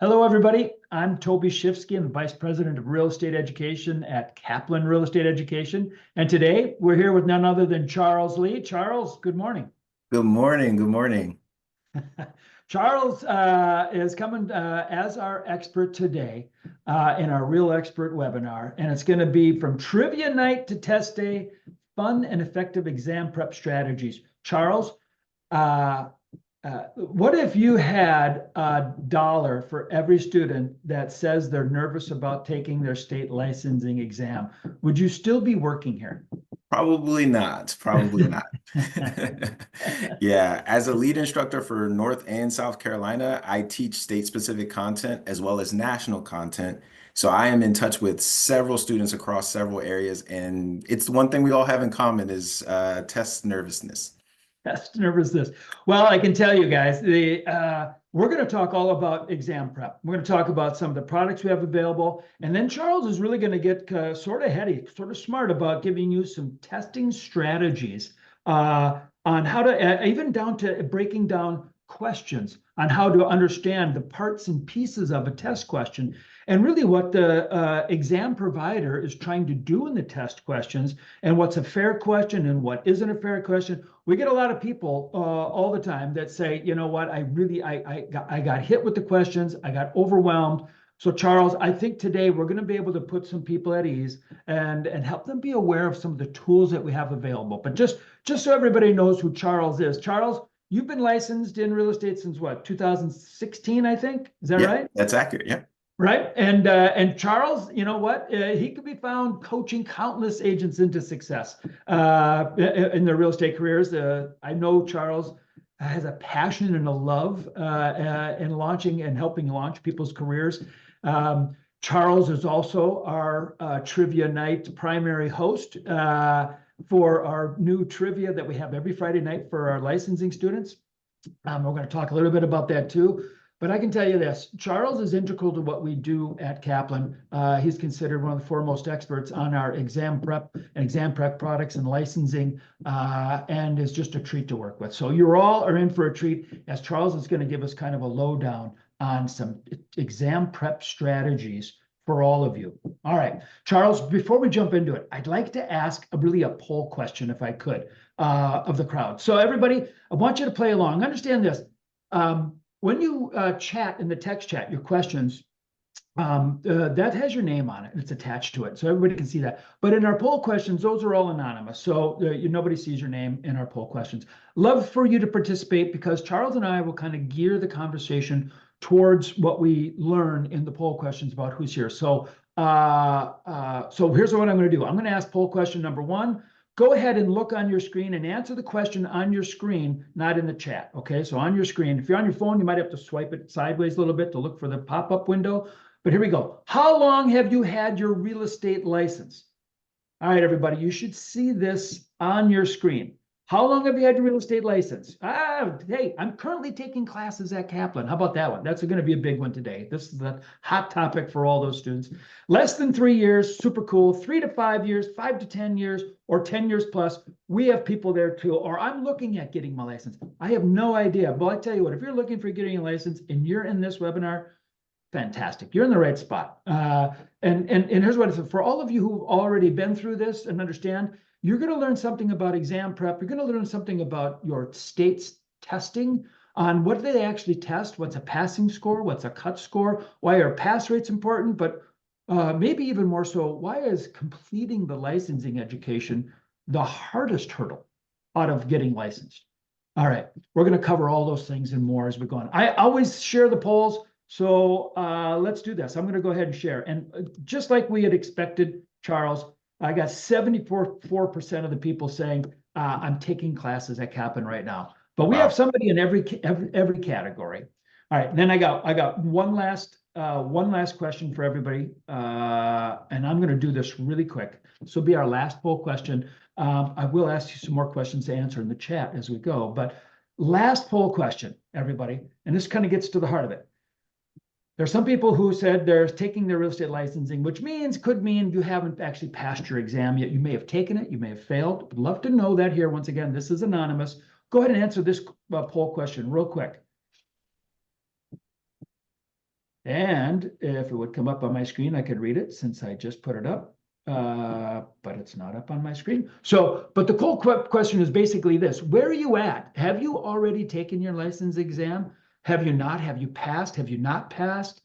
Hello, everybody. I'm Toby Shifsky. I'm the Vice President of Real Estate Education at Kaplan Real Estate Education. And today we're here with none other than Charles Lee. Charles, good morning. Good morning. Good morning. Charles is coming as our expert today in our Real Expert webinar. And it's going to be from trivia night to test day, fun and effective exam prep strategies. Charles, what if you had $1 for every student that says they're nervous about taking their state licensing exam? Would you still be working here? Probably not. Probably not. Yeah, as a lead instructor for North and South Carolina, I teach state-specific content as well as national content. So I am in touch with several students across several areas, and it's the one thing we all have in common is test nervousness. Test nervousness. Well, I can tell you guys, we're going to talk all about exam prep. We're going to talk about some of the products we have available. And then Charles is really going to get sort of heady, sort of smart about giving you some testing strategies on how to, even down to breaking down questions on how to understand the parts and pieces of a test question. And really what the exam provider is trying to do in the test questions and what's a fair question and what isn't a fair question. We get a lot of people all the time that say, you know what, I got hit with the questions, I got overwhelmed. So Charles, I think today we're going to be able to put some people at ease and help them be aware of some of the tools that we have available. But just so everybody knows who Charles is. Charles, you've been licensed in real estate since what, 2016, I think? Is that right? That's accurate. Yeah. Right. And Charles, you know what? He could be found coaching countless agents into success in their real estate careers. I know Charles has a passion and a love in launching and helping launch people's careers. Charles is also our trivia night primary host for our new trivia that we have every Friday night for our licensing students. We're going to talk a little bit about that too. But I can tell you this, Charles is integral to what we do at Kaplan. He's considered one of the foremost experts on our exam prep products and licensing, and is just a treat to work with. So you all are in for a treat, as Charles is going to give us kind of a lowdown on some exam prep strategies for all of you. All right, Charles, before we jump into it, I'd like to ask a poll question, if I could, of the crowd. So everybody, I want you to play along. Understand this. When you chat in the text chat, your questions, that has your name on it. It's attached to it, so everybody can see that. But in our poll questions, those are all anonymous, so nobody sees your name in our poll questions. Love for you to participate because Charles and I will kind of gear the conversation towards what we learn in the poll questions about who's here. So, so here's what I'm going to do. I'm going to ask poll question number 1. Go ahead and look on your screen and answer the question on your screen, not in the chat, okay? So on your screen, if you're on your phone, you might have to swipe it sideways a little bit to look for the pop-up window. But here we go. How long have you had your real estate license? All right, everybody, you should see this on your screen. How long have you had your real estate license? Hey, I'm currently taking classes at Kaplan. How about that one? That's going to be a big one today. This is the hot topic for all those students. Less than 3 years, super cool. 3 to 5 years, 5 to 10 years, or 10 years plus. We have people there too. Or I'm looking at getting my license. I have no idea. But I tell you what, if you're looking for getting a license and you're in this webinar, fantastic. You're in the right spot. And here's what it is. For all of you who've already been through this and understand, you're going to learn something about exam prep. You're going to learn something about your state's testing on what do they actually test, what's a passing score, what's a cut score, why are pass rates important, but maybe even more so, why is completing the licensing education the hardest hurdle out of getting licensed? All right, we're going to cover all those things and more as we go on. I always share the polls, so let's do this. I'm going to go ahead and share. And just like we had expected, Charles, I got 74% of the people saying I'm taking classes at Kaplan right now. But we have somebody in every category. All right, then I got one last question for everybody, and I'm going to do this really quick. This will be our last poll question. I will ask you some more questions to answer in the chat as we go. But last poll question, everybody, and this kind of gets to the heart of it. There's some people who said they're taking their real estate licensing, which could mean you haven't actually passed your exam yet. You may have taken it, you may have failed. Would love to know that here. Once again, this is anonymous. Go ahead and answer this poll question real quick. And if it would come up on my screen, I could read it since I just put it up. But it's not up on my screen. So, but the cool question is basically this: where are you at? Have you already taken your license exam? Have you not? Have you passed? Have you not passed?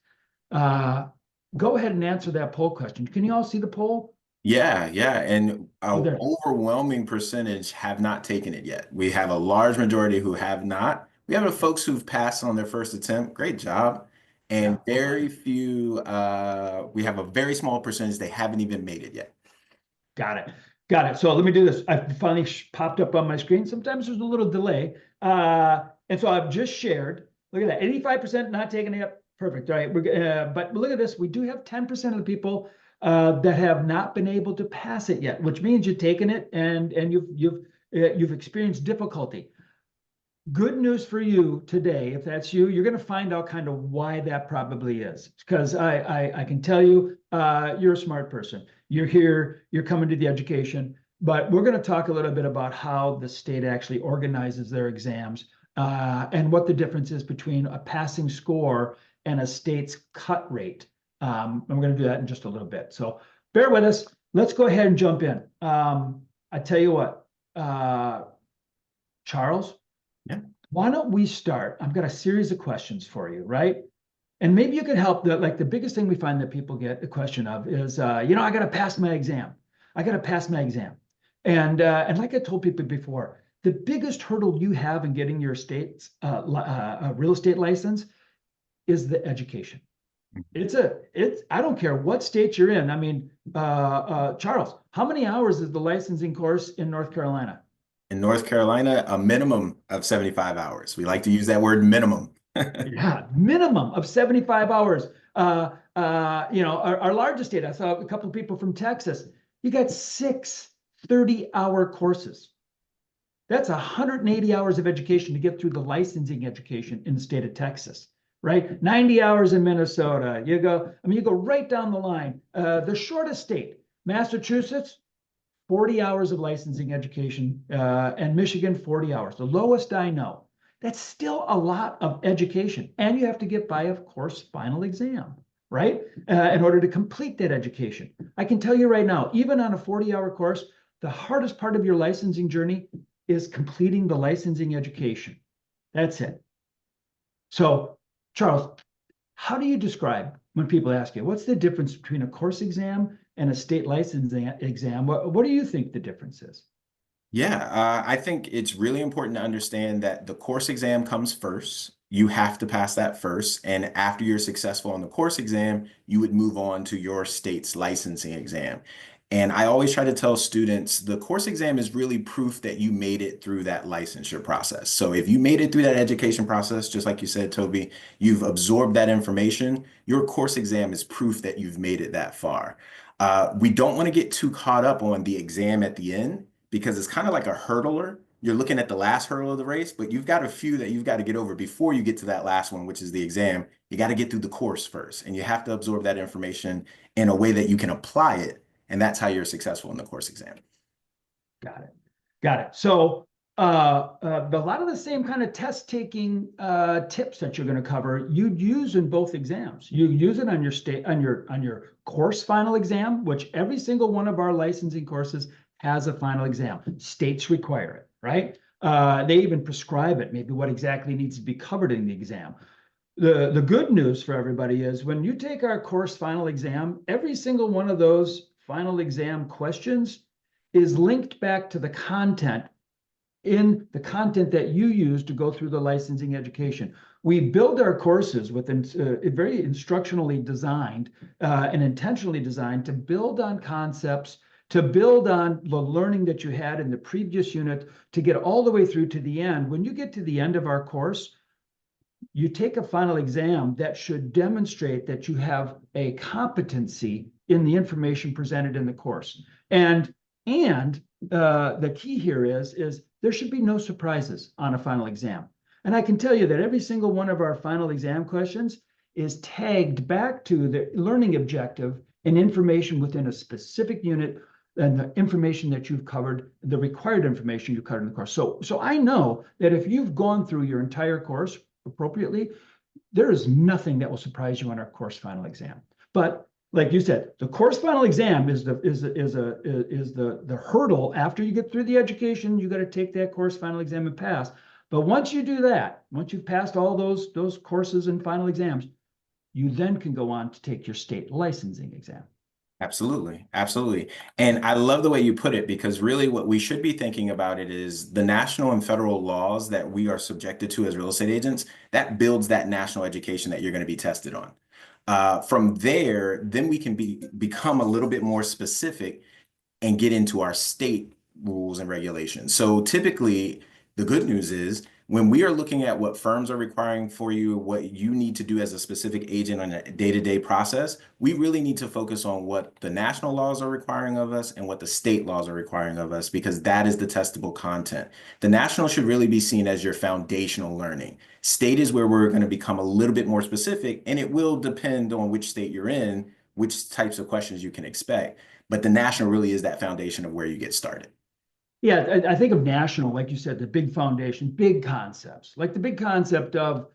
Go ahead and answer that poll question. Can you all see the poll? Yeah, yeah. And Oh, an there. overwhelming percentage have not taken it yet. We have a large majority who have not. We have the folks who've passed on their first attempt. Great job. And Yeah. very few, we have a very small percentage, they haven't even made it yet. Got it. Got it. So let me do this. I finally popped up on my screen. Sometimes there's a little delay. And so I've just shared. Look at that. 85% not taking it up. Perfect. All right. But look at this. We do have 10% of the people that have not been able to pass it yet, which means you've taken it and you've experienced difficulty. Good news for you today, if that's you, you're going to find out kind of why that probably is. Because I can tell you, you're a smart person. You're here, you're coming to the education, but we're going to talk a little bit about how the state actually organizes their exams and what the difference is between a passing score and a state's cut rate. And we're going to do that in just a little bit. So bear with us. Let's go ahead and jump in. I tell you what, Charles, Yeah. why don't we start? I've got a series of questions for you, right? And maybe you could help. The biggest thing we find that people get a question of is, I got to pass my exam. I got to pass my exam. And like I told people before, the biggest hurdle you have in getting your state's real estate license is the education. I don't care what state you're in. I mean, Charles, how many hours is the licensing course in North Carolina? In North Carolina, a minimum of 75 hours. We like to use that word minimum. Yeah, minimum of 75 hours. Our largest state, I saw a couple of people from Texas. You got 6 30-hour courses. That's 180 hours of education to get through the licensing education in the state of Texas, right? 90 hours in Minnesota. You go right down the line. The shortest state, Massachusetts, 40 hours of licensing education, and Michigan, 40 hours. The lowest I know. That's still a lot of education. And you have to get by, of course, final exam, right? In order to complete that education. I can tell you right now, even on a 40-hour course, the hardest part of your licensing journey is completing the licensing education. That's it. So, Charles, how do you describe when people ask you, what's the difference between a course exam and a state licensing exam? What do you think the difference is? Yeah, I think it's really important to understand that the course exam comes first. You have to pass that first. And after you're successful on the course exam, you would move on to your state's licensing exam. And I always try to tell students the course exam is really proof that you made it through that licensure process. So if you made it through that education process, just like you said, Toby, you've absorbed that information, your course exam is proof that you've made it that far. We don't want to get too caught up on the exam at the end because it's kind of like a hurdler. You're looking at the last hurdle of the race, but you've got a few that you've got to get over before you get to that last one, which is the exam. You got to get through the course first, and you have to absorb that information in a way that you can apply it. And that's how you're successful in the course exam. Got it. Got it. So a lot of the same kind of test taking tips that you're going to cover, you'd use in both exams. You use it on your on your course final exam, which every single one of our licensing courses has a final exam. States require it, right? They even prescribe it, maybe what exactly needs to be covered in the exam. The good news for everybody is when you take our course final exam, every single one of those final exam questions is linked back to the content that you use to go through the licensing education. We build our courses with very instructionally designed and intentionally designed to build on concepts, to build on the learning that you had in the previous unit, to get all the way through to the end. When you get to the end of our course, you take a final exam that should demonstrate that you have a competency in the information presented in the course. And the key here is there should be no surprises on a final exam. And I can tell you that every single one of our final exam questions is tagged back to the learning objective and information within a specific unit and the information that you've covered, the required information you covered in the course. So I know that if you've gone through your entire course appropriately, there is nothing that will surprise you on our course final exam. But like you said, the course final exam is the hurdle. After you get through the education, you got to take that course final exam and pass. But once you do that, once you've passed all those courses and final exams, you then can go on to take your state licensing exam. Absolutely. Absolutely. And I love the way you put it, because really what we should be thinking about it is the national and federal laws that we are subjected to as real estate agents, that builds that national education that you're going to be tested on. From there, then we can become a little bit more specific and get into our state rules and regulations. So typically, the good news is when we are looking at what firms are requiring for you, what you need to do as a specific agent on a day-to-day process, we really need to focus on what the national laws are requiring of us and what the state laws are requiring of us, because that is the testable content. The national should really be seen as your foundational learning. State is where we're going to become a little bit more specific, and it will depend on which state you're in, which types of questions you can expect. But the national really is that foundation of where you get started. Yeah, I think of national, like you said, the big foundation, big concepts, like the big concept of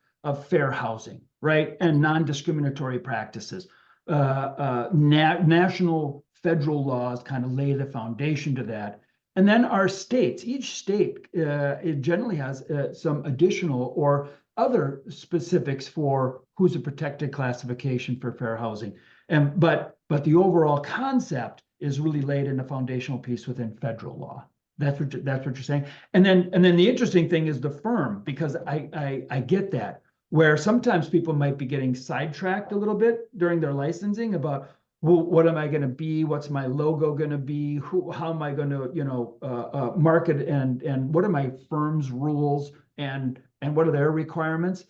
fair housing, right, and non-discriminatory practices. National federal laws kind of lay the foundation to that, and then our states. Each state it generally has some additional or other specifics for who's a protected classification for fair housing, and but the overall concept is really laid in the foundational piece within federal law. That's what you're saying. And then the interesting thing is the firm, because I get that, where sometimes people might be getting sidetracked a little bit during their licensing about, well, what am I going to be? What's my logo going to be? How am I going to market, and what are my firm's rules, and what are their requirements?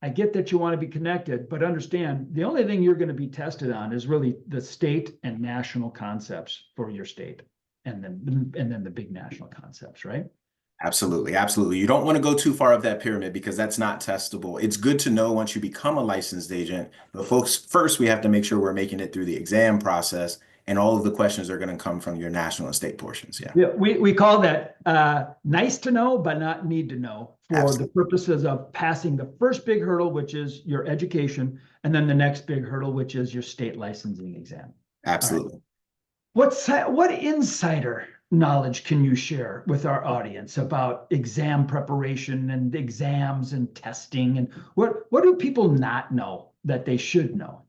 I get that you want to be connected, but understand the only thing you're going to be tested on is really the state and national concepts for your state, and then the big national concepts, right? Absolutely, absolutely. You don't want to go too far up that pyramid because that's not testable. It's good to know once you become a licensed agent, but folks, first we have to make sure we're making it through the exam process, and all of the questions are going to come from your national and state portions. Yeah, Yeah, we call that nice to know, but not need to know, for the absolutely. purposes of passing the first big hurdle, which is your education, and then the next big hurdle, which is your state licensing exam. All right. Absolutely. What insider knowledge can you share with our audience about exam preparation and exams and testing, and what do people not know that they should know?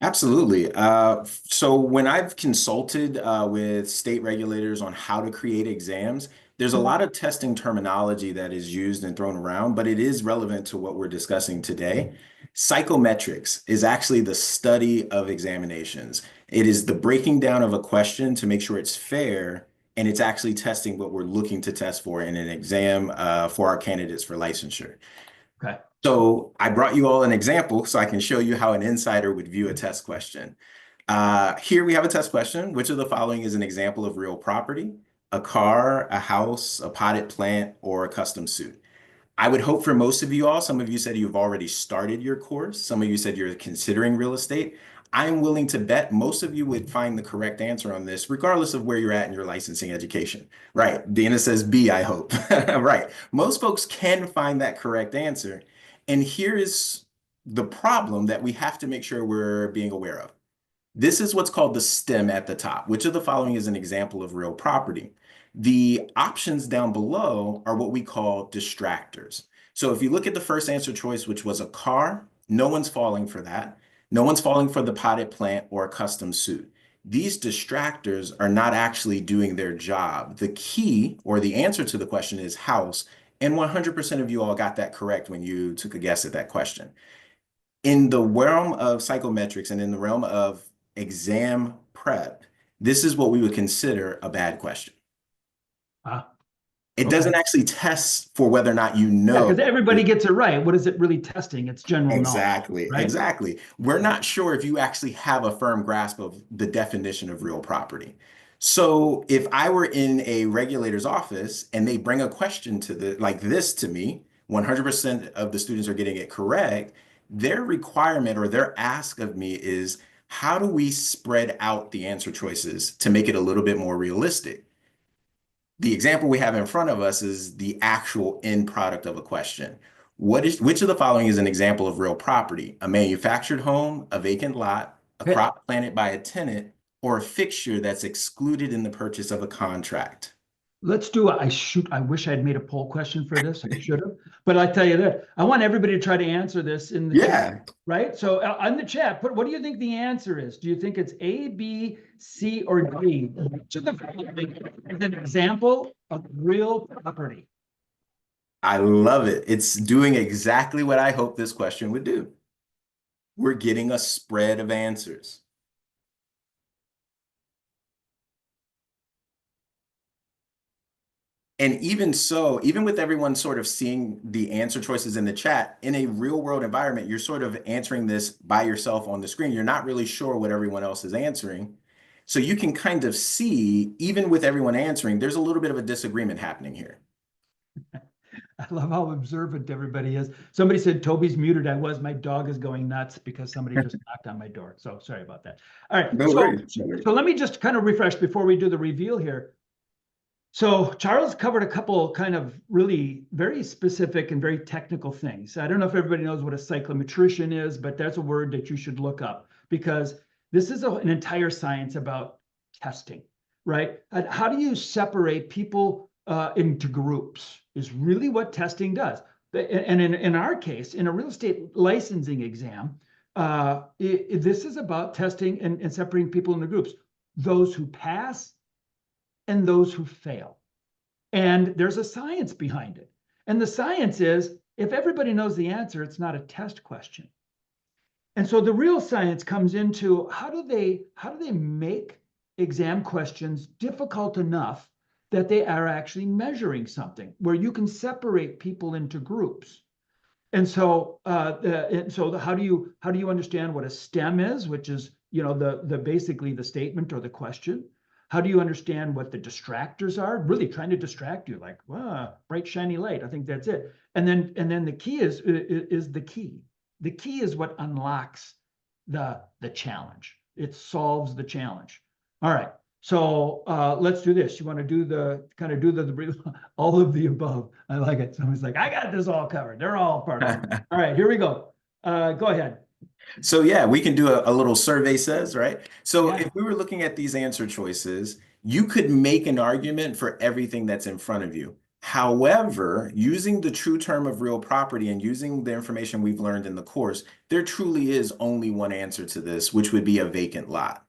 Absolutely. So when I've consulted with state regulators on how to create exams, there's a lot of testing terminology that is used and thrown around, but it is relevant to what we're discussing today. Psychometrics is actually the study of examinations. It is the breaking down of a question to make sure it's fair, and it's actually testing what we're looking to test for in an exam for our candidates for licensure. Okay. So I brought you all an example so I can show you how an insider would view a test question. Here we have a test question. Which of the following is an example of real property? A car, a house, a potted plant, or a custom suit? I would hope for most of you all, some of you said you've already started your course. Some of you said you're considering real estate. I'm willing to bet most of you would find the correct answer on this, regardless of where you're at in your licensing education. Right. Dana says B, I hope. Right. Most folks can find that correct answer. And here is the problem that we have to make sure we're being aware of. This is what's called the stem at the top. Which of the following is an example of real property? The options down below are what we call distractors. So if you look at the first answer choice, which was a car, no one's falling for that. No one's falling for the potted plant or a custom suit. These distractors are not actually doing their job. The key or the answer to the question is house, and 100% of you all got that correct when you took a guess at that question. In the realm of psychometrics and in the realm of exam prep, this is what we would consider a bad question. Ah, It okay. doesn't actually test for whether or not you Yeah, know. because everybody gets it right. What is it really testing? It's general knowledge, Exactly, right? exactly. We're not sure if you actually have a firm grasp of the definition of real property. So if I were in a regulator's office and they bring a question to the like this to me, 100% of the students are getting it correct. Their requirement or their ask of me is, how do we spread out the answer choices to make it a little bit more realistic? The example we have in front of us is the actual end product of a question. Which of the following is an example of real property? A manufactured home, a vacant lot, a Okay, crop planted by a tenant, or a fixture that's excluded in the purchase of a contract? let's do I wish I'd made a poll question for this. I should have. But I tell you that I want everybody to try to answer this in the chat, Yeah, right? So on the chat, what do you think the answer is? Do you think it's A, B, C, or D? Which of the following is an example of real property? I love it. It's doing exactly what I hope this question would do. We're getting a spread of answers. And even so, even with everyone sort of seeing the answer choices in the chat, in a real world environment, you're sort of answering this by yourself on the screen. You're not really sure what everyone else is answering. So you can kind of see, even with everyone answering, there's a little bit of a disagreement happening here. I love how observant everybody is. Somebody said Toby's muted. I was. My dog is going nuts because somebody just knocked on my door. So sorry about that. All right. No So, worries. No worries. so let me just kind of refresh before we do the reveal here. So Charles covered a couple kind of really very specific and very technical things. I don't know if everybody knows what a psychometrician is, but that's a word that you should look up because this is an entire science about testing, right? And how do you separate people into groups is really what testing does. And in our case, in a real estate licensing exam, this is about testing and separating people into groups. Those who pass and those who fail. And there's a science behind it. And the science is if everybody knows the answer, it's not a test question. And so the real science comes into how do they make exam questions difficult enough that they are actually measuring something where you can separate people into groups. And so how do you understand what a STEM is, which is the basically the statement or the question? How do you understand what the distractors are? Really trying to distract you, like, bright shiny light. I think that's it. And then the key is the key. The key is what unlocks the challenge. It solves the challenge. All right. So let's do this. You want to do all of the above. I like it. Someone's like, I got this all covered. They're all part of it. All right, here we go. Go ahead. So yeah, we can do a little survey says, right? So Yeah. if we were looking at these answer choices, you could make an argument for everything that's in front of you. However, using the true term of real property and using the information we've learned in the course, there truly is only one answer to this, which would be a vacant lot.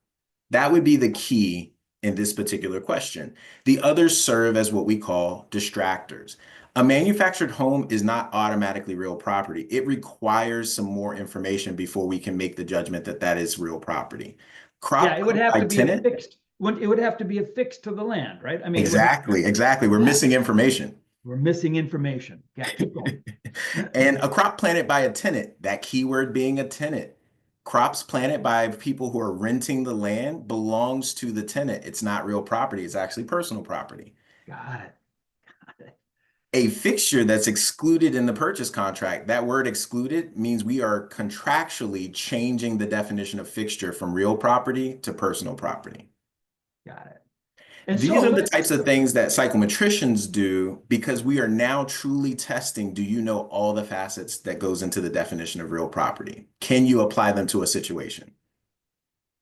That would be the key in this particular question. The others serve as what we call distractors. A manufactured home is not automatically real property. It requires some more information before we can make the judgment that that is real property. Yeah, Crop it would have by to be tenant, affixed. It would have to be affixed to the land, right? I mean, it would have, exactly, exactly. We're yeah, missing information. we're missing information. Yeah, keep going. And a crop planted by a tenant, that keyword being a tenant. Crops planted by people who are renting the land belongs to the tenant. It's not real property. It's actually personal property. Got it. A fixture that's excluded in the purchase contract, that word excluded means we are contractually changing the definition of fixture from real property to personal property. Got it. And These so are the types of things that psychometricians do because we are now truly testing, do you know all the facets that goes into the definition of real property? Can you apply them to a situation?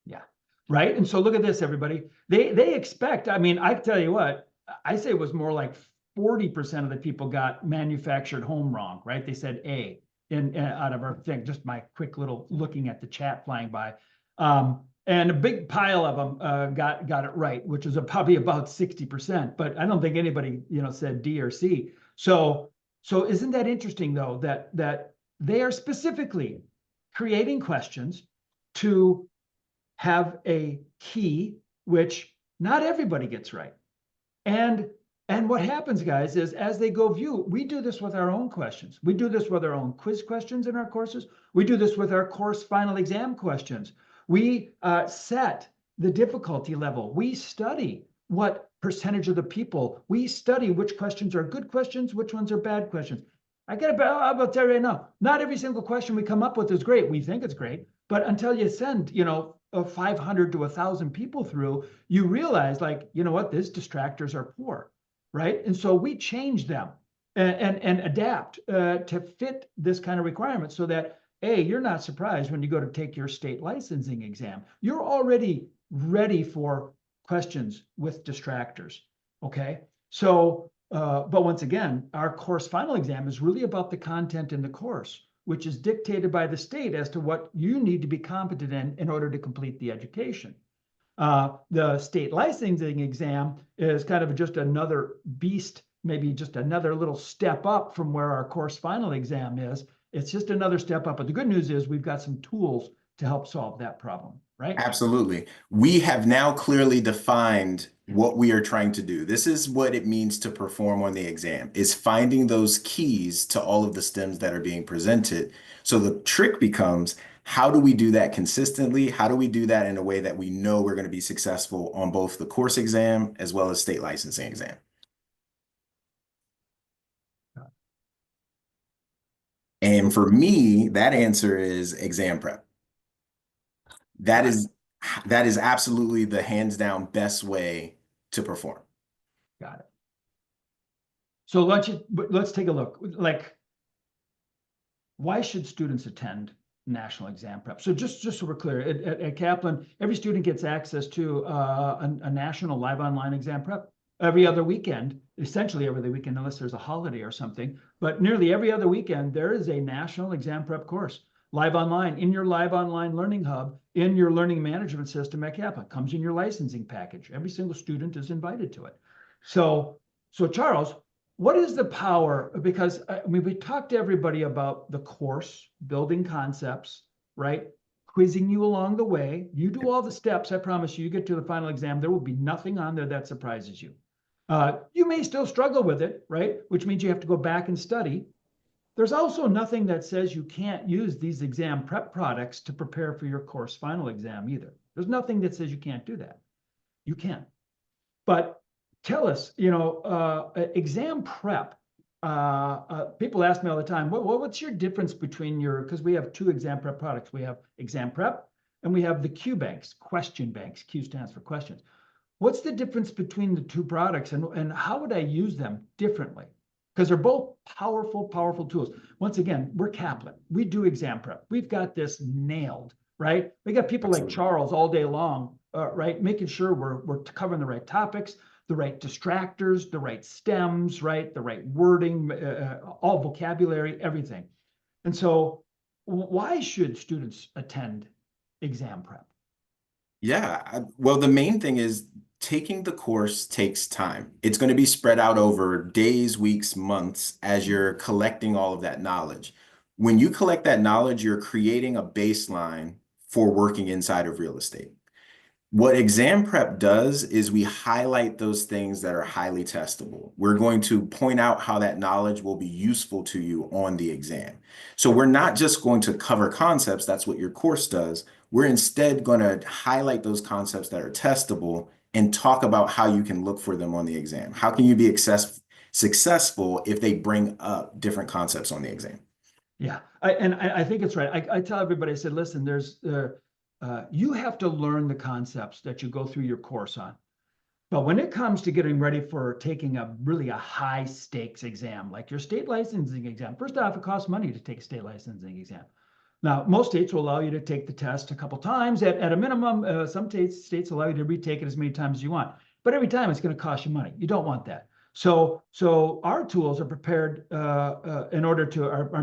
yeah, right. And so look at this, everybody. They expect, I mean, I tell you what, I say it was more like 40% of the people got manufactured home wrong, right? They said A in out of our thing, just my quick little looking at the chat flying by. And a big pile of them got it right, which is probably about 60%. But I don't think anybody, said D or C. So isn't that interesting though that they are specifically creating questions to have a key, which not everybody gets right. And what happens, guys, is as they go view, we do this with our own questions. We do this with our own quiz questions in our courses. We do this with our course final exam questions. We set the difficulty level. We study what percentage of the people, we study which questions are good questions, which ones are bad questions. I'm about to tell you right now, not every single question we come up with is great. We think it's great, but until you send, 500 to 1,000 people through, you realize like, you know what, these distractors are poor, right? And so we change them. and adapt to fit this kind of requirement so that you're not surprised when you go to take your state licensing exam. You're already ready for questions with distractors. Okay. So, but once again, our course final exam is really about the content in the course, which is dictated by the state as to what you need to be competent in order to complete the education. The state licensing exam is kind of just another beast, maybe just another little step up from where our course final exam is. It's just another step up. But the good news is we've got some tools to help solve that problem, right? Absolutely. We have now clearly defined what we are trying to do. This is what it means to perform on the exam, is finding those keys to all of the stems that are being presented. So the trick becomes, how do we do that consistently? How do we do that in a way that we know we're going to be successful on both the course exam as well as state licensing exam? And for me, that answer is exam prep. That is absolutely the hands down best way to perform. Got it. So let's take a look. Like, why should students attend national exam prep? So just so we're clear, at Kaplan, every student gets access to a national live online exam prep every other weekend, essentially every other weekend, unless there's a holiday or something. But nearly every other weekend, there is a national exam prep course, live online, in your live online learning hub, in your learning management system at Kaplan. Comes in your licensing package. Every single student is invited to it. So Charles, what is the power? Because I mean, we talked to everybody about the course, building concepts, right? Quizzing you along the way. You do all the steps. I promise you, you get to the final exam, there will be nothing on there that surprises you. You may still struggle with it, right? Which means you have to go back and study. There's also nothing that says you can't use these exam prep products to prepare for your course final exam either. There's nothing that says you can't do that. You can. But tell us, exam prep. People ask me all the time, what's your difference between because we have two exam prep products. We have exam prep and we have the QBanks, question banks. Q stands for questions. What's the difference between the two products and how would I use them differently? Because they're both powerful, powerful tools. Once again, we're Kaplan. We do exam prep. We've got this nailed, right? We got people like Charles all day long, right? Making sure we're covering the right topics, the right distractors, the right stems, right? The right wording, all vocabulary, everything. And so why should students attend exam prep? Yeah, well, the main thing is taking the course takes time. It's going to be spread out over days, weeks, months as you're collecting all of that knowledge. When you collect that knowledge, you're creating a baseline for working inside of real estate. What exam prep does is we highlight those things that are highly testable. We're going to point out how that knowledge will be useful to you on the exam. So we're not just going to cover concepts, that's what your course does. We're instead going to highlight those concepts that are testable and talk about how you can look for them on the exam. How can you be successful if they bring up different concepts on the exam? Yeah, I think it's right. I tell everybody, I said, listen, you have to learn the concepts that you go through your course on. But when it comes to getting ready for taking a high stakes exam, like your state licensing exam, first off, it costs money to take a state licensing exam. Now, most states will allow you to take the test a couple times at a minimum. Some states allow you to retake it as many times as you want, but every time it's going to cost you money. You don't want that. So our tools are prepared are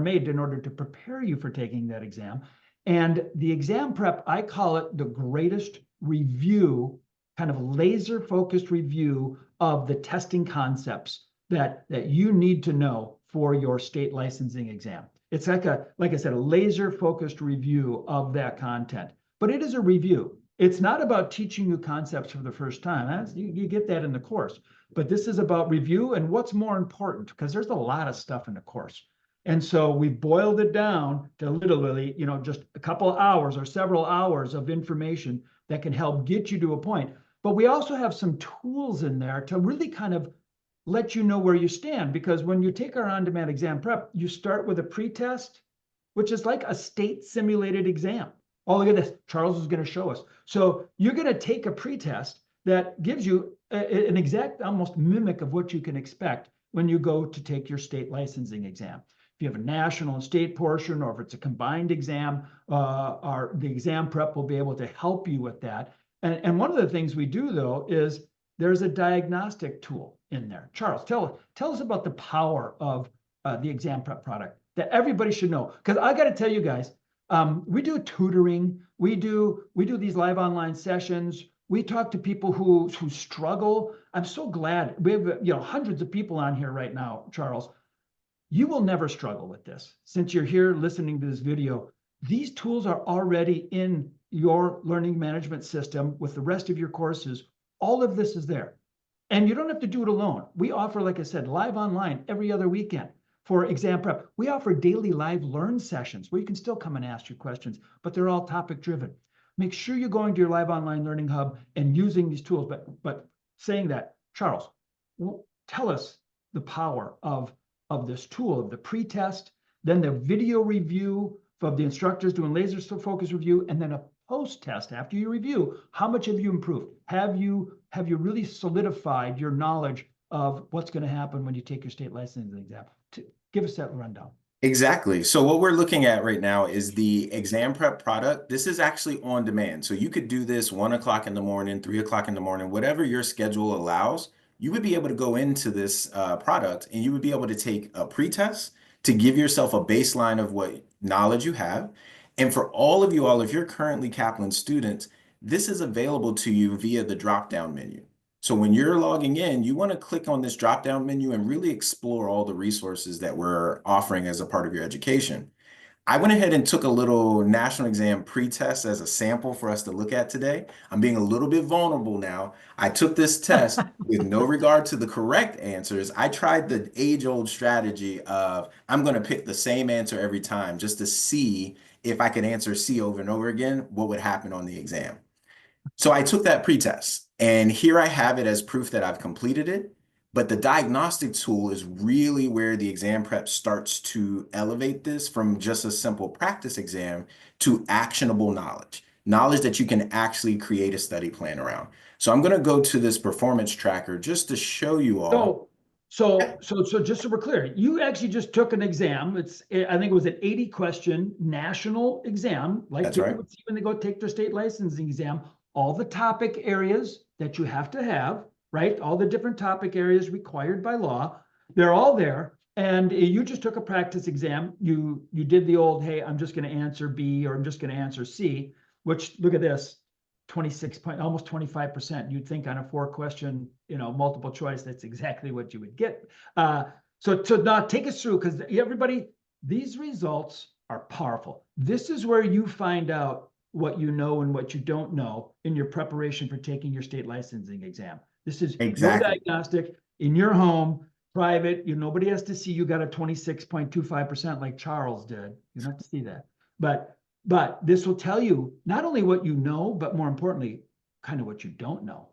made in order to prepare you for taking that exam. And the exam prep, I call it the greatest review, kind of laser focused review of the testing concepts that you need to know for your state licensing exam. It's like I said, a laser focused review of that content, but it is a review. It's not about teaching you concepts for the first time. You get that in the course, but this is about review and what's more important, because there's a lot of stuff in the course. And so we boiled it down to literally, just a couple of hours or several hours of information that can help get you to a point. But we also have some tools in there to really kind of let you know where you stand, because when you take our on-demand exam prep, you start with a pretest, which is like a state simulated exam. Oh, look at this. Charles is going to show us. So you're going to take a pretest that gives you an exact, almost mimic of what you can expect. when you go to take your state licensing exam. If you have a national and state portion, or if it's a combined exam, the exam prep will be able to help you with that. And one of the things we do, though, is there's a diagnostic tool in there. Charles, tell us about the power of the exam prep product that everybody should know. Because I got to tell you guys, we do tutoring, we do these live online sessions. We talk to people who struggle. I'm so glad we have hundreds of people on here right now, Charles. You will never struggle with this. Since you're here listening to this video, these tools are already in your learning management system with the rest of your courses. All of this is there. And you don't have to do it alone. We offer, like I said, live online every other weekend for exam prep. We offer daily live learn sessions where you can still come and ask your questions, but they're all topic driven. Make sure you're going to your live online learning hub and using these tools. But saying that, Charles, tell us the power of this tool, of the pre-test, then the video review of the instructors doing laser focus review, and then a post-test after you review. How much have you improved? Have you really solidified your knowledge of what's going to happen when you take your state licensing exam? Give us that rundown. Exactly. So what we're looking at right now is the exam prep product. This is actually on demand. So you could do this 1 o'clock in the morning, 3 o'clock in the morning, whatever your schedule allows. You would be able to go into this product and you would be able to take a pretest to give yourself a baseline of what knowledge you have. And for all of you all, if you're currently Kaplan students, this is available to you via the drop-down menu. So when you're logging in, you want to click on this drop-down menu and really explore all the resources that we're offering as a part of your education. I went ahead and took a little national exam pretest as a sample for us to look at today. I'm being a little bit vulnerable now. I took this test with no regard to the correct answers. I tried the age-old strategy of I'm going to pick the same answer every time just to see if I could answer C over and over again, what would happen on the exam. So I took that pretest, and here I have it as proof that I've completed it. But the diagnostic tool is really where the exam prep starts to elevate this from just a simple practice exam to actionable knowledge, knowledge that you can actually create a study plan around. So I'm going to go to this performance tracker just to show you all. So just so we're clear, you actually just took an exam. I think it was an 80-question national exam, like That's people right. would see when they go take their state licensing exam. All the topic areas that you have to have, right? All the different topic areas required by law, they're all there. And you just took a practice exam. You did the old, hey, I'm just going to answer B or I'm just going to answer C, which look at this, 26 point, almost 25%. You'd think on a 4-question, multiple choice, that's exactly what you would get. So now take us through, because everybody, these results are powerful. This is where you find out what you know and what you don't know in your preparation for taking your state licensing exam. This is your diagnostic in your home, private. Nobody has to see you got a 26.25% like Charles did. You don't have to see that. But this will tell you not only what you know, but more importantly, kind of what you don't know.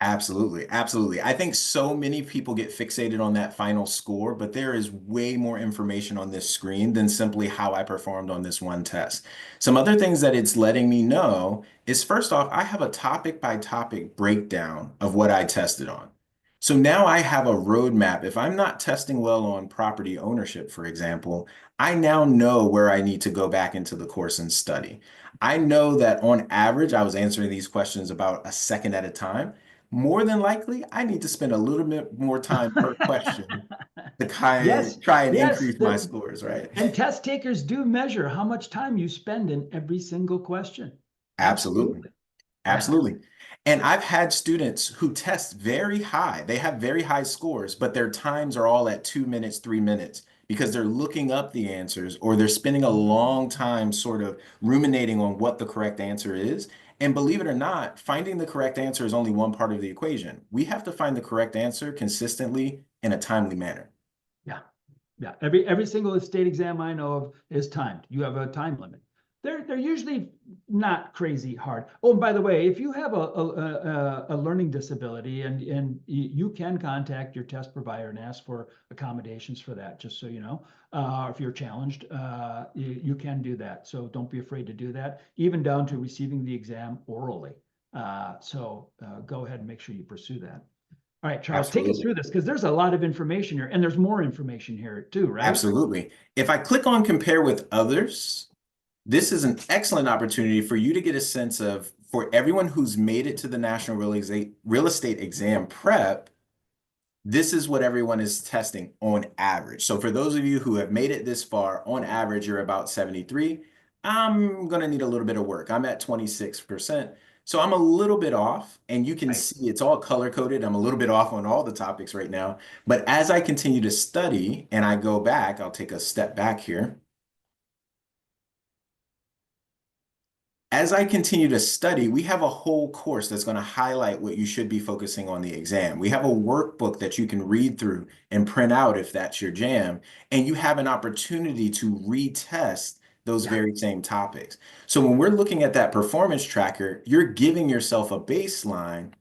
Absolutely. Absolutely. I think so many people get fixated on that final score, but there is way more information on this screen than simply how I performed on this one test. Some other things that it's letting me know is, first off, I have a topic by topic breakdown of what I tested on. So now I have a roadmap. If I'm not testing well on property ownership, for example, I now know where I need to go back into the course and study. I know that on average, I was answering these questions about a second at a time. More than likely, I need to spend a little bit more time per question to Yes, try and yes. increase my scores, right? And test takers do measure how much time you spend in every single question. Absolutely. Absolutely. Yeah. Absolutely. And I've had students who test very high. They have very high scores, but their times are all at 2 minutes, 3 minutes because they're looking up the answers or they're spending a long time sort of ruminating on what the correct answer is. And believe it or not, finding the correct answer is only one part of the equation. We have to find the correct answer consistently in a timely manner. Yeah. Yeah. Every single state exam I know of is timed. You have a time limit. They're usually not crazy hard. Oh, and by the way, if you have a learning disability and you can contact your test provider and ask for accommodations for that, just so you know, if you're challenged, you can do that. So don't be afraid to do that, even down to receiving the exam orally. So go ahead and make sure you pursue that. All right, Charles, take us Absolutely. through this because there's a lot of information here and there's more information here too, right? Absolutely. If I click on compare with others, this is an excellent opportunity for you to get a sense of, for everyone who's made it to the National Real Estate Exam Prep, this is what everyone is testing on average. So for those of you who have made it this far, on average, you're about 73. I'm going to need a little bit of work. I'm at 26%. So I'm a little bit off, and you can Right. see it's all color coded. I'm a little bit off on all the topics right now. But as I continue to study and I go back, I'll take a step back here. As I continue to study, we have a whole course that's going to highlight what you should be focusing on the exam. We have a workbook that you can read through and print out if that's your jam, and you have an opportunity to retest those Yeah. very same topics. So when we're looking at that performance tracker, you're giving yourself a baseline.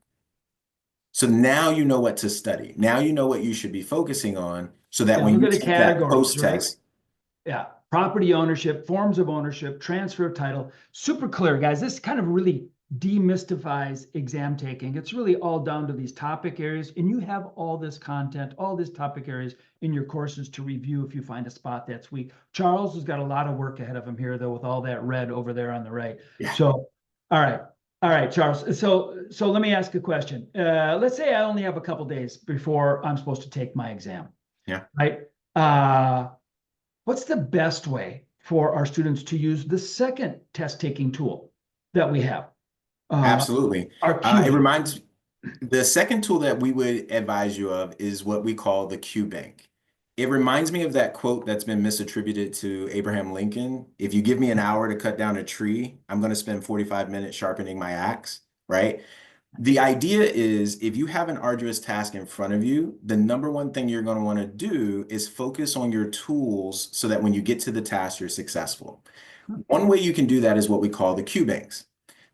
So now you know what to study. Now you know what you should be focusing on so that Yeah. when Look you at the take that categories, right? post-test. Yeah. Property ownership, forms of ownership, transfer of title. Super clear, guys. This kind of really demystifies exam taking. It's really all down to these topic areas. And you have all this content, all these topic areas in your courses to review if you find a spot that's weak. Charles has got a lot of work ahead of him here, though, with all that red over there on the right. Yeah. So, all right. All right, Charles. So let me ask a question. Let's say I only have a couple days before I'm supposed to take my exam. Yeah. Right. What's the best way for our students to use the second test taking tool that we have? Absolutely. Our It QBank. reminds The second tool that we would advise you of is what we call the QBank. It reminds me of that quote that's been misattributed to Abraham Lincoln. If you give me an hour to cut down a tree, I'm going to spend 45 minutes sharpening my axe, right? The idea is if you have an arduous task in front of you, the number one thing you're going to want to do is focus on your tools so that when you get to the task, you're successful. One way you can do that is what we call the QBanks.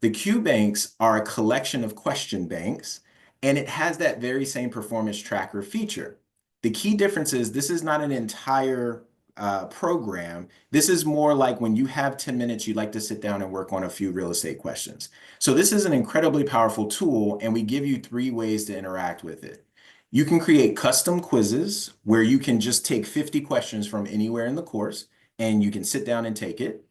The QBanks are a collection of question banks, and it has that very same performance tracker feature. The key difference is this is not an entire program. This is more like when you have 10 minutes, you'd like to sit down and work on a few real estate questions. So this is an incredibly powerful tool, and we give you 3 ways to interact with it. You can create custom quizzes where you can just take 50 questions from anywhere in the course, and you can sit down and take it.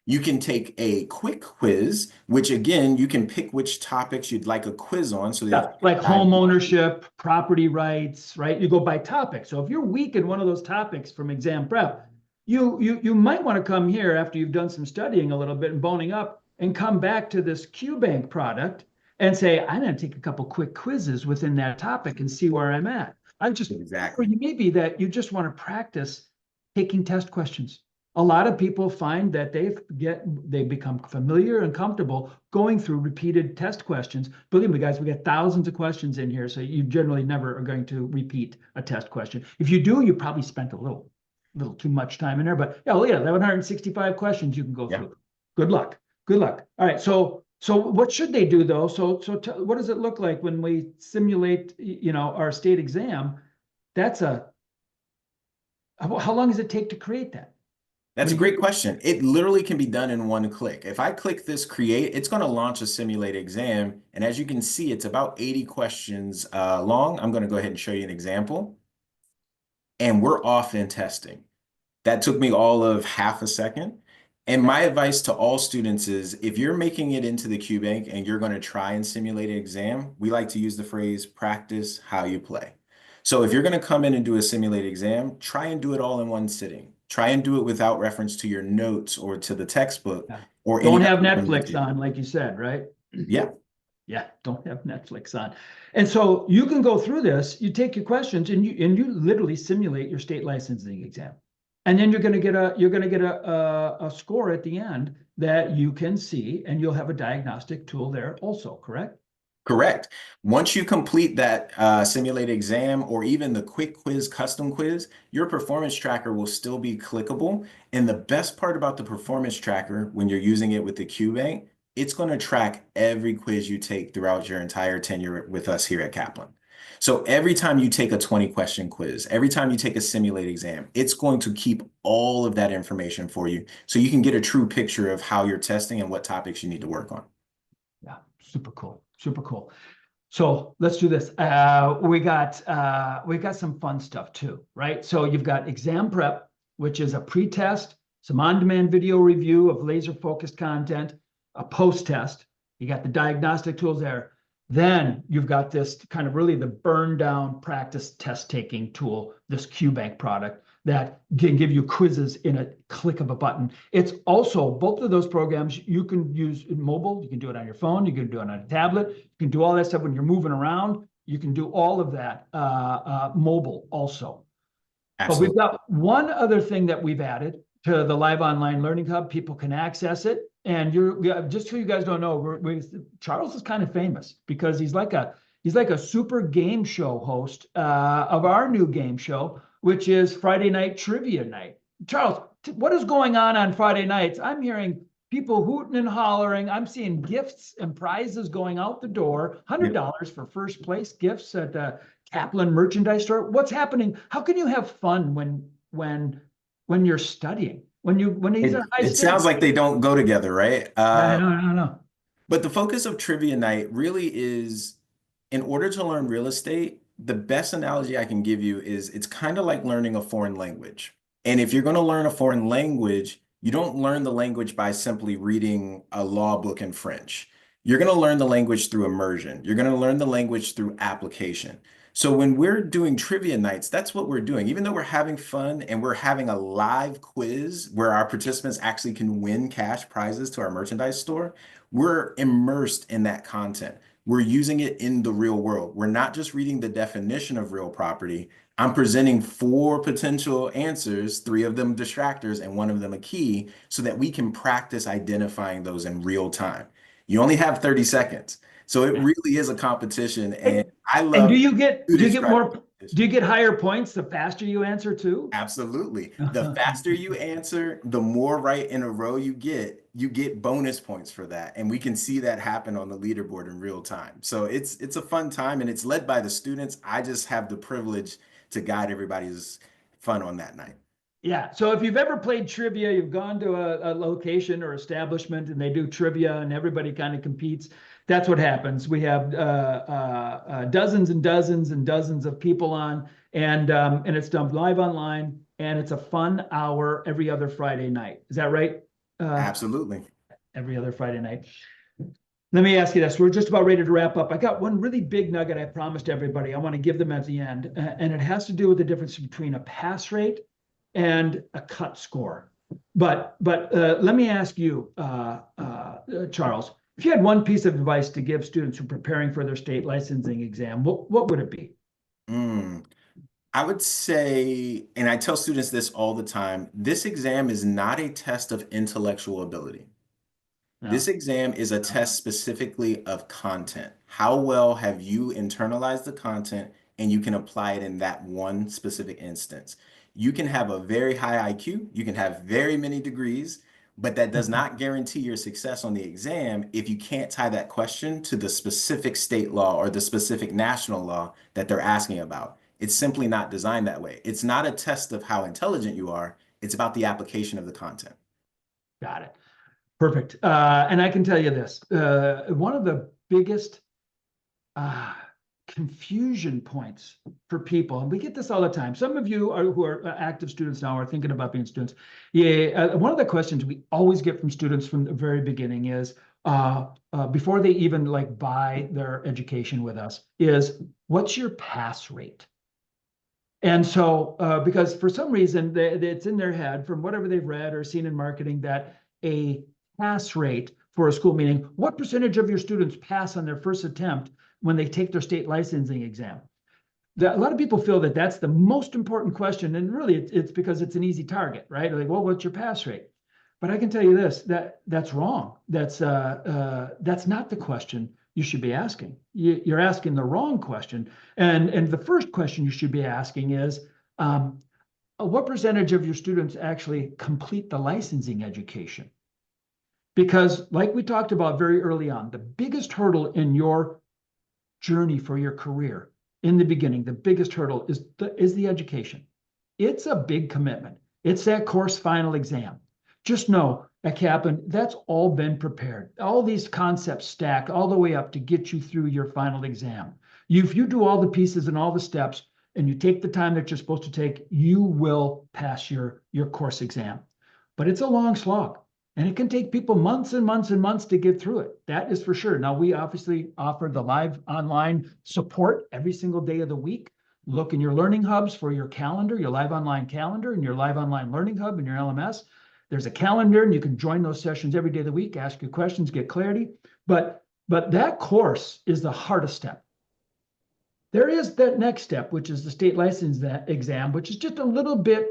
You can take a quick quiz, which again, you can pick which topics you'd like a quiz on so that you Yeah, like can dive home deep. ownership, property rights, right? You go by topic. So if you're weak in one of those topics from exam prep, you might want to come here after you've done some studying a little bit and boning up and come back to this QBank product and say, I'm going to take a couple quick quizzes within that topic and see where I'm at. Or Exactly. you may be that you just want to practice taking test questions. A lot of people find that they become familiar and comfortable going through repeated test questions. Believe me, guys, we got thousands of questions in here, so you generally never are going to repeat a test question. If you do, you probably spent a little too much time in there. But yeah, look at 1,165 questions you can go Yeah. through. Good luck. Good luck. All right. So what should they do though? What does it look like when we simulate, our state exam? How long does it take to create that? That's a great question. It literally can be done in one click. If I click this create, it's going to launch a simulated exam. And as you can see, it's about 80 questions long. I'm going to go ahead and show you an example. And we're off in testing. That took me all of half a second. And my advice to all students is if you're making it into the QBank and you're going to try and simulate an exam, we like to use the phrase practice how you play. So if you're going to come in and do a simulated exam, try and do it all in one sitting. Try and do it without reference to your notes or to the textbook Yeah. or Don't any have other Netflix material. on, like you said, right? Yeah. Yeah, don't have Netflix on. And so you can go through this, you take your questions and you literally simulate your state licensing exam. And then you're going to get a score at the end that you can see, and you'll have a diagnostic tool there also, correct? Correct. Once you complete that simulated exam or even the quick quiz, custom quiz, your performance tracker will still be clickable. And the best part about the performance tracker when you're using it with the QBank, it's going to track every quiz you take throughout your entire tenure with us here at Kaplan. So every time you take a 20-question quiz, every time you take a simulated exam, it's going to keep all of that information for you so you can get a true picture of how you're testing and what topics you need to work on. Yeah, super cool. Super cool. So let's do this. We got some fun stuff too, right? So you've got exam prep, which is a pre-test, some on-demand video review of laser-focused content, a post-test. You got the diagnostic tools there. Then you've got this kind of really the burn down practice test taking tool, this QBank product that can give you quizzes in a click of a button. It's also both of those programs you can use in mobile. You can do it on your phone. You can do it on a tablet. You can do all that stuff when you're moving around. You can do all of that mobile also. But we've Absolutely. got one other thing that we've added to the Live Online Learning Hub. People can access it. And just so you guys don't know, Charles is kind of famous because he's like a super game show host of our new game show, which is Friday Night Trivia Night. Charles, what is going on Friday nights? I'm hearing people hooting and hollering. I'm seeing gifts and prizes going out the door. $100 for first place gifts at the Kaplan merchandise store. What's happening? How can you have fun when you're studying? When these are high It stakes? sounds like they don't go together, right? I know. But the focus of Trivia Night really is in order to learn real estate, the best analogy I can give you is it's kind of like learning a foreign language. And if you're going to learn a foreign language, you don't learn the language by simply reading a law book in French. You're going to learn the language through immersion. You're going to learn the language through application. So when we're doing trivia nights, that's what we're doing. Even though we're having fun and we're having a live quiz where our participants actually can win cash prizes to our merchandise store, we're immersed in that content. We're using it in the real world. We're not just reading the definition of real property. I'm presenting four potential answers, three of them distractors and one of them a key, so that we can practice identifying those in real time. You only have 30 seconds. So it really is a competition. And I And love do you students get driving more, do competition. you get higher points the faster you answer too? Absolutely. The faster you answer, the more right in a row you get bonus points for that. And we can see that happen on the leaderboard in real time. So it's a fun time and it's led by the students. I just have the privilege to guide everybody's fun on that night. Yeah. So if you've ever played trivia, you've gone to a location or establishment and they do trivia and everybody kind of competes. That's what happens. We have dozens and dozens and dozens of people on, and it's done live online, and it's a fun hour every other Friday night. Is that right? Uh, Absolutely. every other Friday night. Let me ask you this. We're just about ready to wrap up. I got one really big nugget I promised everybody. I want to give them at the end, and it has to do with the difference between a pass rate and a cut score. But let me ask you, Charles, if you had one piece of advice to give students who are preparing for their state licensing exam, what would it be? Mm. I would say, and I tell students this all the time, this exam is not a test of intellectual ability. This No. exam is a test specifically of content. How well have you internalized the content and you can apply it in that one specific instance? You can have a very high IQ, you can have very many degrees, but that does not guarantee your success on the exam if you can't tie that question to the specific state law or the specific national law that they're asking about. It's simply not designed that way. It's not a test of how intelligent you are, it's about the application of the content. Got it. Perfect. And I can tell you this, one of the biggest uh, confusion points for people, and we get this all the time. Some of you who are active students now are thinking about being students. Yeah, one of the questions we always get from students from the very beginning is, before they even like buy their education with us, is what's your pass rate? And so, because for some reason it's in their head from whatever they've read or seen in marketing that a pass rate for a school, meaning what percentage of your students pass on their first attempt when they take their state licensing exam? A lot of people feel that that's the most important question, and really it's because it's an easy target, right? Like, well, what's your pass rate? But I can tell you this, that's wrong. That's not the question you should be asking. You're asking the wrong question. And the first question you should be asking is, what percentage of your students actually complete the licensing education? Because like we talked about very early on, the biggest hurdle in your journey for your career in the beginning, the biggest hurdle is the education. It's a big commitment. It's that course final exam. Just know at Kaplan, that's all been prepared. All these concepts stack all the way up to get you through your final exam. If you do all the pieces and all the steps, and you take the time that you're supposed to take, you will pass your course exam. But it's a long slog, and it can take people months and months and months to get through it. That is for sure. Now, we obviously offer the live online support every single day of the week. Look in your learning hubs for your calendar, your live online calendar, and your live online learning hub and your LMS. There's a calendar, and you can join those sessions every day of the week, ask your questions, get clarity. But that course is the hardest step. There is that next step, which is the state license exam, which is just a little bit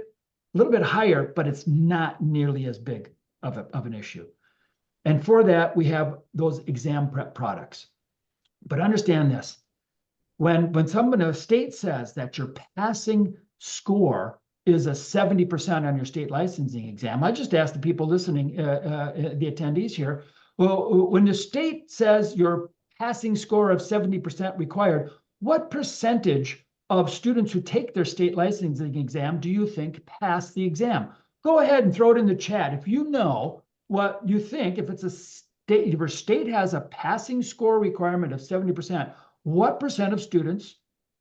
higher, but it's not nearly as big of an issue. And for that, we have those exam prep products. But understand this, when a state says that your passing score is a 70% on your state licensing exam, I just asked the people listening, the attendees here, well, when the state says your passing score of 70% required, what percentage of students who take their state licensing exam do you think pass the exam? Go ahead and throw it in the chat. If you know what you think, if it's a state, if your state has a passing score requirement of 70%, what percent of students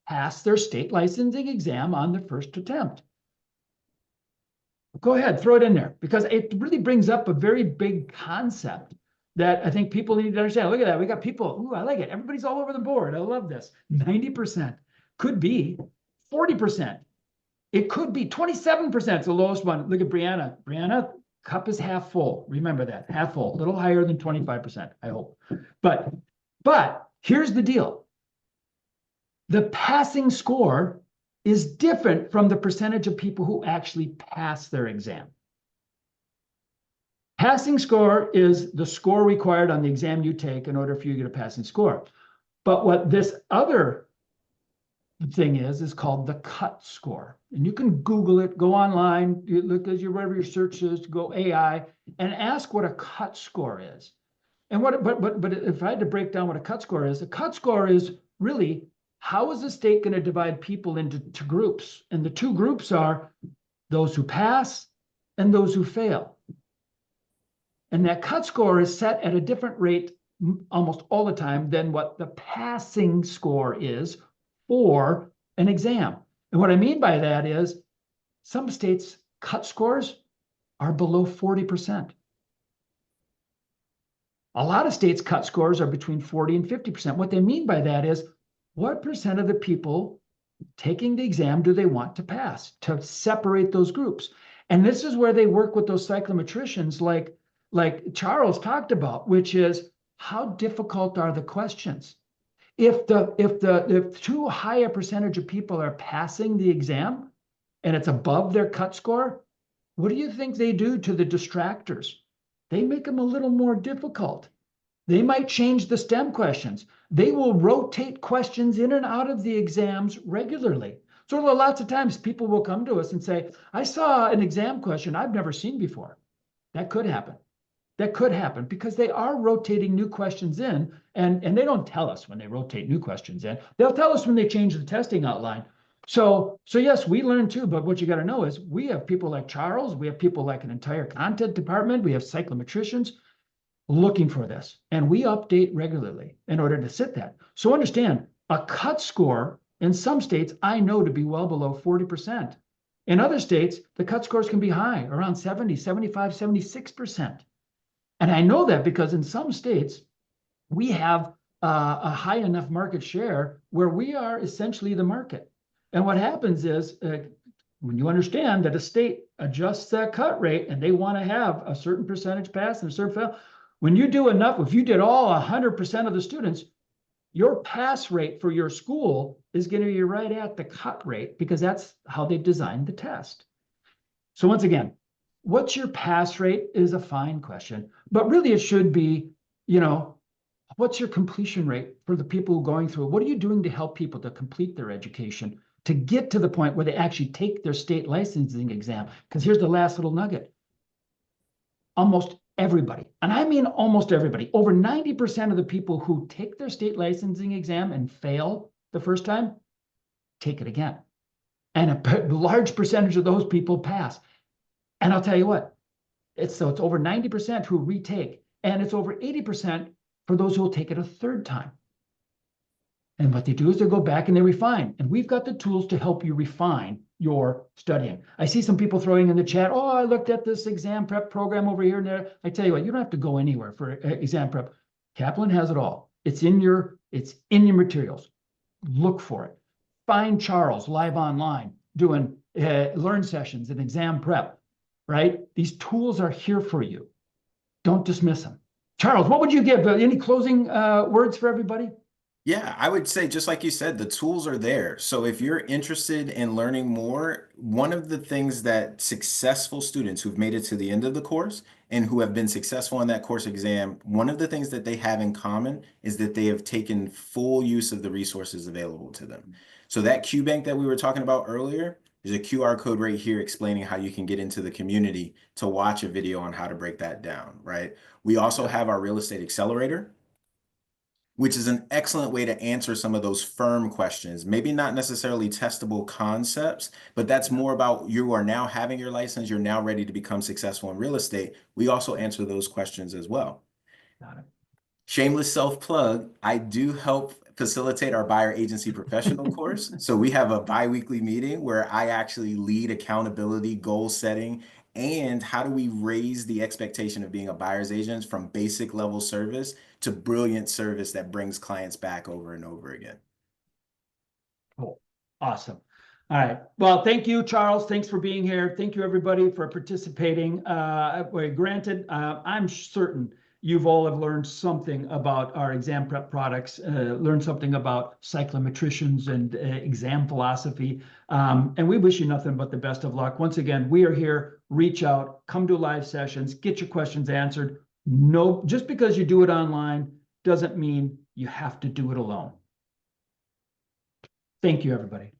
pass their state licensing exam on their first attempt? Go ahead, throw it in there, because it really brings up a very big concept that I think people need to understand. Look at that. We got people. Ooh, I like it. Everybody's all over the board. I love this. 90% could be 40%. It could be 27%. It's the lowest one. Look at Brianna. Brianna, cup is half full. Remember that. Half full. A little higher than 25%, I hope. But here's the deal. The passing score is different from the percentage of people who actually pass their exam. Passing score is the score required on the exam you take in order for you to get a passing score. But what this other thing is called the cut score. And you can Google it, go online, you look at wherever your search is, go AI, and ask what a cut score is. And but if I had to break down what a cut score is, a cut score is really, how is the state going to divide people into two groups? And the two groups are those who pass and those who fail. And that cut score is set at a different rate almost all the time than what the passing score is for an exam. And what I mean by that is some states' cut scores are below 40%. A lot of states' cut scores are between 40 and 50%. What they mean by that is, what percent of the people taking the exam do they want to pass, to separate those groups? And this is where they work with those psychometricians like Charles talked about, which is, how difficult are the questions? If too high a percentage of people are passing the exam and it's above their cut score, what do you think they do to the distractors? They make them a little more difficult. They might change the STEM questions. They will rotate questions in and out of the exams regularly. So lots of times people will come to us and say, I saw an exam question I've never seen before. That could happen. That could happen because they are rotating new questions in, and they don't tell us when they rotate new questions in. They'll tell us when they change the testing outline. So yes, we learn too, but what you got to know is we have people like Charles, we have people like an entire content department, we have psychometricians looking for this, and we update regularly in order to sit that. So understand, a cut score in some states I know to be well below 40%. In other states, the cut scores can be high, around 70, 75, 76%. And I know that because in some states, we have a high enough market share where we are essentially the market. And what happens is, when you understand that a state adjusts that cut rate and they want to have a certain percentage pass and a certain fail, when you do enough, if you did all 100% of the students, your pass rate for your school is going to be right at the cut rate because that's how they've designed the test. So once again, what's your pass rate is a fine question, but really it should be, what's your completion rate for the people who are going through it? What are you doing to help people to complete their education, to get to the point where they actually take their state licensing exam? Because here's the last little nugget. Almost everybody, and I mean almost everybody, over 90% of the people who take their state licensing exam and fail the first time, take it again. And a large percentage of those people pass. And I'll tell you what, So it's over 90% who retake, and it's over 80% for those who will take it a third time. And what they do is they go back and they refine. And we've got the tools to help you refine your studying. I see some people throwing in the chat, oh, I looked at this exam prep program over here and there. I tell you what, you don't have to go anywhere for exam prep. Kaplan has it all. It's in your materials. Look for it. Find Charles live online doing learn sessions and exam prep, right? These tools are here for you. Don't dismiss them. Charles, what would you give? Any closing words for everybody? Yeah, I would say, just like you said, the tools are there. So if you're interested in learning more, one of the things that successful students who've made it to the end of the course and who have been successful in that course exam, one of the things that they have in common is that they have taken full use of the resources available to them. So that QBank that we were talking about earlier, there's a QR code right here explaining how you can get into the community to watch a video on how to break that down, right? We also have our real estate accelerator, which is an excellent way to answer some of those firm questions. Maybe not necessarily testable concepts, but that's more about you are now having your license, you're now ready to become successful in real estate. We also answer those questions as well. Got it. Shameless self-plug, I do help facilitate our buyer agency professional course. So we have a bi-weekly meeting where I actually lead accountability, goal setting, and how do we raise the expectation of being a buyer's agent from basic level service to brilliant service that brings clients back over and over again. Cool. Awesome. All right. Well, thank you, Charles. Thanks for being here. Thank you, everybody, for participating. Granted, I'm certain you've all have learned something about our exam prep products, learned something about psychometricians and exam philosophy. And we wish you nothing but the best of luck. Once again, we are here. Reach out, come to live sessions, get your questions answered. No, just because you do it online doesn't mean you have to do it alone. Thank you, everybody.